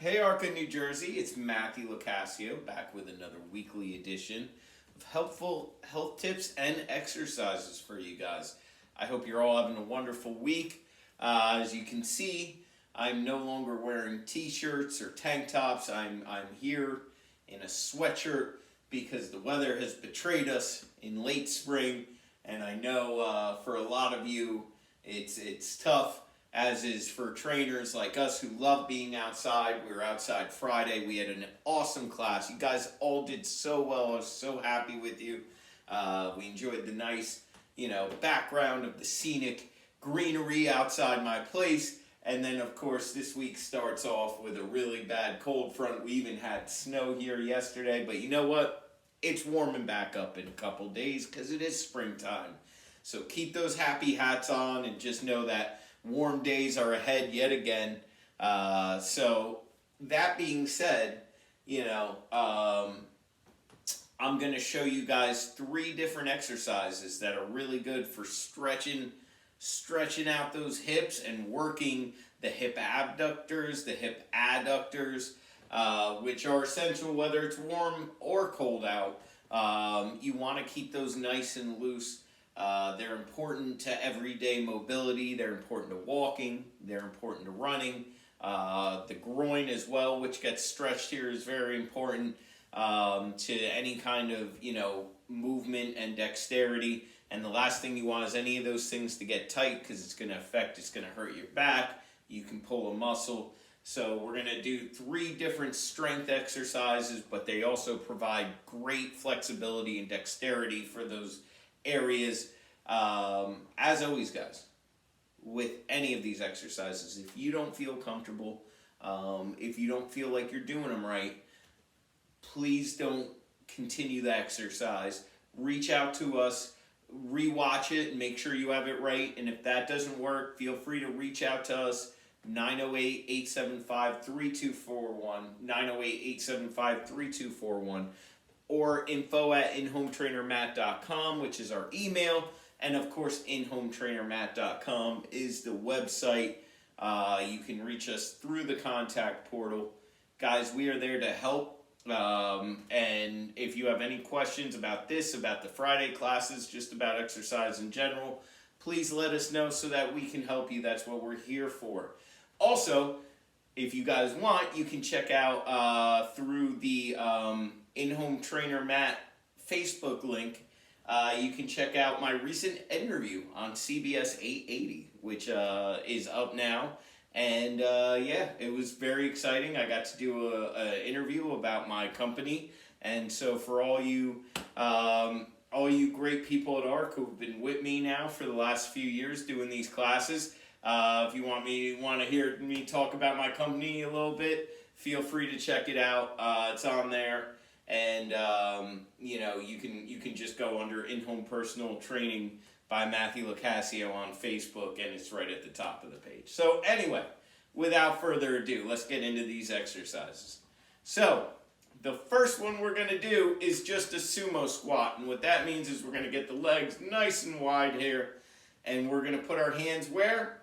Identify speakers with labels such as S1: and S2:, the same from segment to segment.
S1: Hey Arca, New Jersey, it's Matthew Locascio back with another weekly edition of helpful health tips and exercises for you guys. I hope you're all having a wonderful week. As you can see, I'm no longer wearing t-shirts or tank tops. I'm here in a sweatshirt because the weather has betrayed us in late spring, and I know for a lot of you it's tough, as is for trainers like us who love being outside. We were outside Friday. We had an awesome class. You guys all did so well. I was so happy with you. We enjoyed the nice, background of the scenic greenery outside my place. And then, of course, this week starts off with a really bad cold front. We even had snow here yesterday. But you know what? It's warming back up in a couple days because it is springtime. So keep those happy hats on and just know that warm days are ahead yet again. So that being said, I'm going to show you guys 3 different exercises that are really good for stretching out those hips and working the hip abductors, the hip adductors, which are essential whether it's warm or cold out. You want to keep those nice and loose. They're important to everyday mobility. They're important to walking. They're important to running. The groin as well, which gets stretched here, is very important to any kind of, movement and dexterity. And the last thing you want is any of those things to get tight because it's going to hurt your back. You can pull a muscle. So we're going to do 3 different strength exercises, but they also provide great flexibility and dexterity for those areas. As always, guys, with any of these exercises, if you don't feel comfortable, if you don't feel like you're doing them right, please don't continue the exercise. Reach out to us, rewatch it, and make sure you have it right. And if that doesn't work, feel free to reach out to us, 908-875-3241, 908-875-3241. or info@inhometrainermatt.com, which is our email. And of course, inhometrainermatt.com is the website. You can reach us through the contact portal. Guys, we are there to help. And if you have any questions about this, about the Friday classes, just about exercise in general, please let us know so that we can help you. That's what we're here for. Also, if you guys want, you can check out through the In-Home Trainer Matt Facebook link. You can check out my recent interview on CBS 880, which is up now. And it was very exciting. I got to do an interview about my company. And so for all you great people at ARC who've been with me now for the last few years doing these classes, if you want to hear me talk about my company a little bit, feel free to check it out. It's on there. And you can just go under In-Home Personal Training by Matthew Locascio on Facebook, and it's right at the top of the page. So anyway, without further ado, let's get into these exercises. So the first one we're going to do is just a sumo squat, and what that means is we're going to get the legs nice and wide here, and we're going to put our hands where?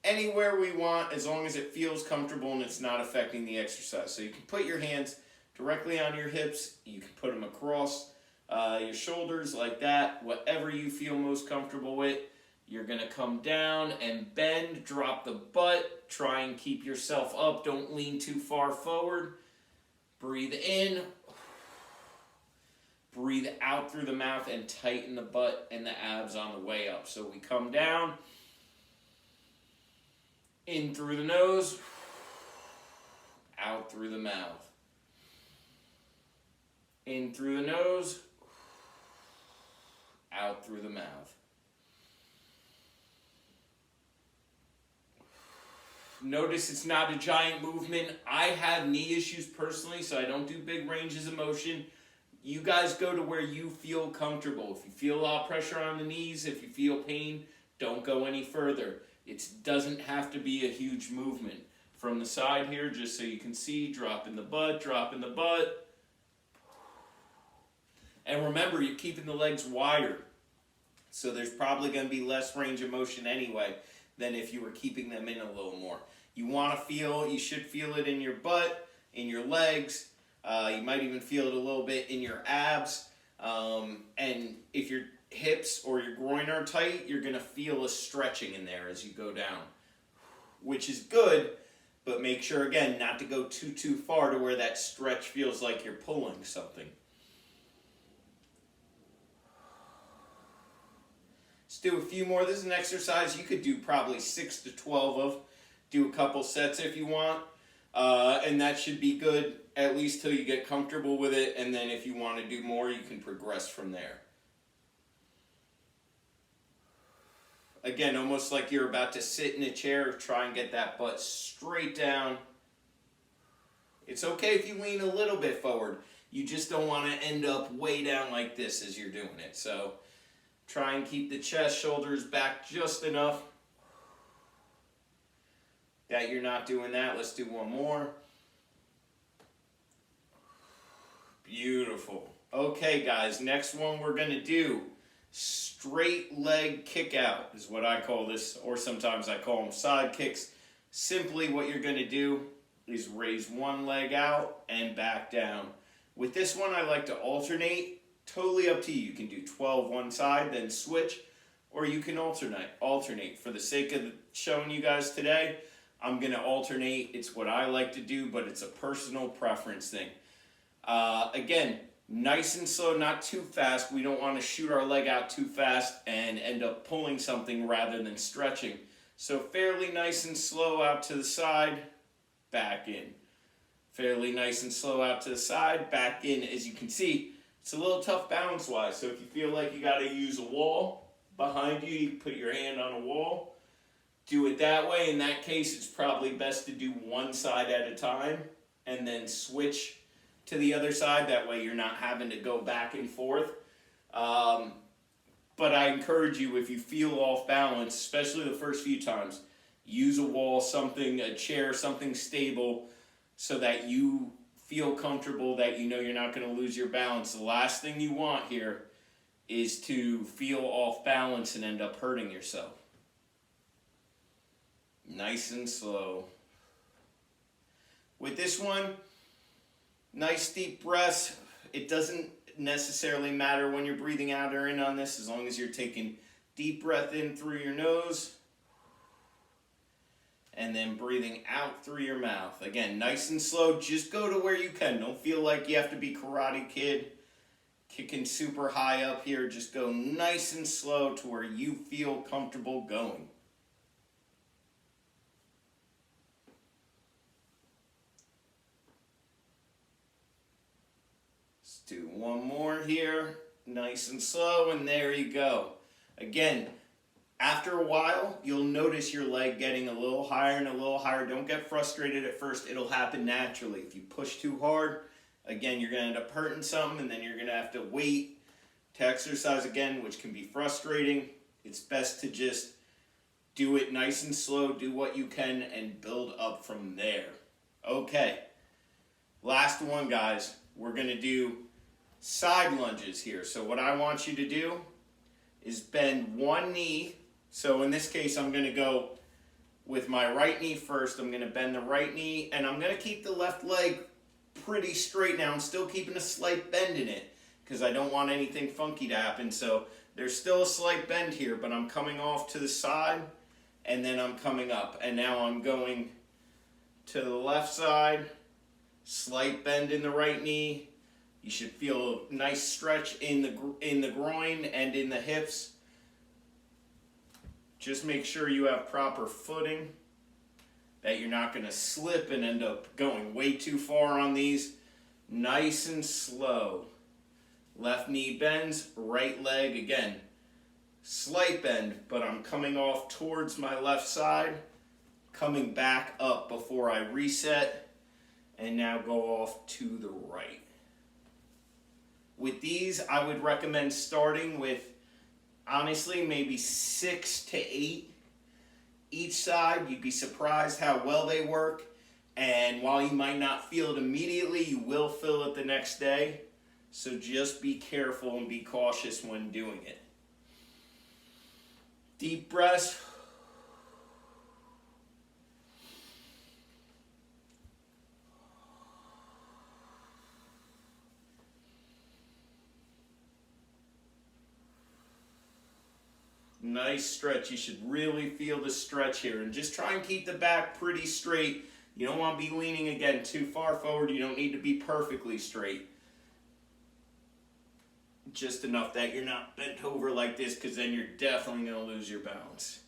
S1: Anywhere we want, as long as it feels comfortable and it's not affecting the exercise. So you can put your hands directly on your hips. You can put them across your shoulders like that, whatever you feel most comfortable with. You're going to come down and bend, drop the butt, try and keep yourself up. Don't lean too far forward. Breathe in, breathe out through the mouth, and tighten the butt and the abs on the way up. So we come down, in through the nose, out through the mouth. In through the nose, out through the mouth. Notice it's not a giant movement. I have knee issues personally, so I don't do big ranges of motion. You guys go to where you feel comfortable. If you feel a lot of pressure on the knees, if you feel pain, don't go any further. It doesn't have to be a huge movement. From the side here, just so you can see, drop in the butt, drop in the butt. And remember, you're keeping the legs wider. So there's probably going to be less range of motion anyway than if you were keeping them in a little more. You should feel it in your butt, in your legs. You might even feel it a little bit in your abs. And if your hips or your groin are tight, you're going to feel a stretching in there as you go down, which is good, but make sure, again, not to go too far to where that stretch feels like you're pulling something. Let's do a few more. This is an exercise you could do probably 6 to 12 of. Do a couple sets if you want. And that should be good at least till you get comfortable with it. And then if you want to do more, you can progress from there. Again, almost like you're about to sit in a chair, try and get that butt straight down. It's okay if you lean a little bit forward. You just don't want to end up way down like this as you're doing it. So try and keep the chest, shoulders back just enough that you're not doing that. Let's do one more. Beautiful. Okay, guys, next one we're going to do straight leg kick out is what I call this, or sometimes I call them side kicks. Simply what you're going to do is raise one leg out and back down. With this one, I like to alternate. Totally up to you. You can do 12 one side, then switch, or you can alternate. For the sake of showing you guys today, I'm going to alternate. It's what I like to do, but it's a personal preference thing. Again, nice and slow, not too fast. We don't want to shoot our leg out too fast and end up pulling something rather than stretching. So fairly nice and slow out to the side, back in. Fairly nice and slow out to the side, back in. As you can see, it's a little tough balance-wise. So if you feel like you got to use a wall behind you, you put your hand on a wall. Do it that way. In that case, it's probably best to do one side at a time and then switch to the other side. That way you're not having to go back and forth. But I encourage you, if you feel off balance, especially the first few times, use a wall, something, a chair, something stable so that you feel comfortable, that you know you're not going to lose your balance. The last thing you want here is to feel off balance and end up hurting yourself. Nice and slow. With this one, nice deep breaths. It doesn't necessarily matter when you're breathing out or in on this, as long as you're taking deep breath in through your nose and then breathing out through your mouth. Again, nice and slow. Just go to where you can. Don't feel like you have to be Karate Kid, kicking super high up here. Just go nice and slow to where you feel comfortable going. Let's do one more here. Nice and slow, and there you go. Again, after a while, you'll notice your leg getting a little higher and a little higher. Don't get frustrated at first. It'll happen naturally. If you push too hard, again, you're going to end up hurting something, and then you're going to have to wait to exercise again, which can be frustrating. It's best to just do it nice and slow, do what you can, and build up from there. Okay, last one, guys. We're going to do side lunges here. So what I want you to do is bend one knee. So in this case, I'm going to go with my right knee first. I'm going to bend the right knee, and I'm going to keep the left leg pretty straight now. I'm still keeping a slight bend in it because I don't want anything funky to happen. So there's still a slight bend here, but I'm coming off to the side, and then I'm coming up. And now I'm going to the left side, slight bend in the right knee. You should feel a nice stretch in the groin and in the hips. Just make sure you have proper footing, that you're not going to slip and end up going way too far on these. Nice and slow. Left knee bends, right leg again. Slight bend, but I'm coming off towards my left side, coming back up before I reset, and now go off to the right. With these, I would recommend starting with, honestly, maybe 6 to 8 each side. You'd be surprised how well they work. And while you might not feel it immediately, you will feel it the next day. So just be careful and be cautious when doing it. Deep breaths. Nice stretch. You should really feel the stretch here. And just try and keep the back pretty straight. You don't want to be leaning, again, too far forward. You don't need to be perfectly straight. Just enough that you're not bent over like this, because then you're definitely going to lose your balance.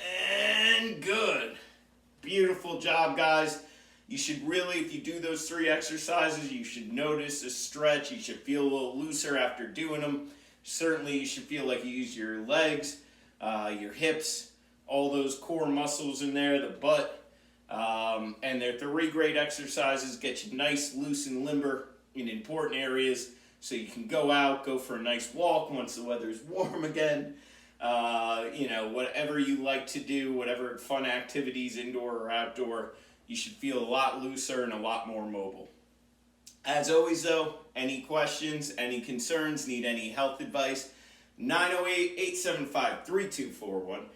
S1: And good. Beautiful job, guys. You should really, if you do those 3 exercises, you should notice a stretch. You should feel a little looser after doing them. Certainly, you should feel like you use your legs, your hips, all those core muscles in there, the butt. And they're 3 great exercises. Get you nice, loose, and limber in important areas, so you can go out, go for a nice walk once the weather's warm again. Whatever you like to do, whatever fun activities, indoor or outdoor, you should feel a lot looser and a lot more mobile. As always, though, any questions, any concerns, need any health advice, 908-875-3241,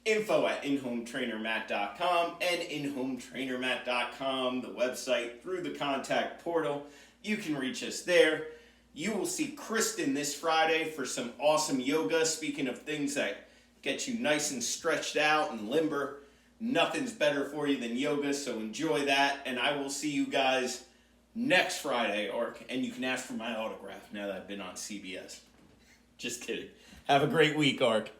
S1: info@inhometrainermatt.com, and inhometrainermatt.com, the website, through the contact portal. You can reach us there. You will see Kristen this Friday for some awesome yoga. Speaking of things that get you nice and stretched out and limber, nothing's better for you than yoga, so enjoy that. And I will see you guys next Friday, and you can ask for my autograph now that I've been on CBS. Just kidding. Have a great week, Ark.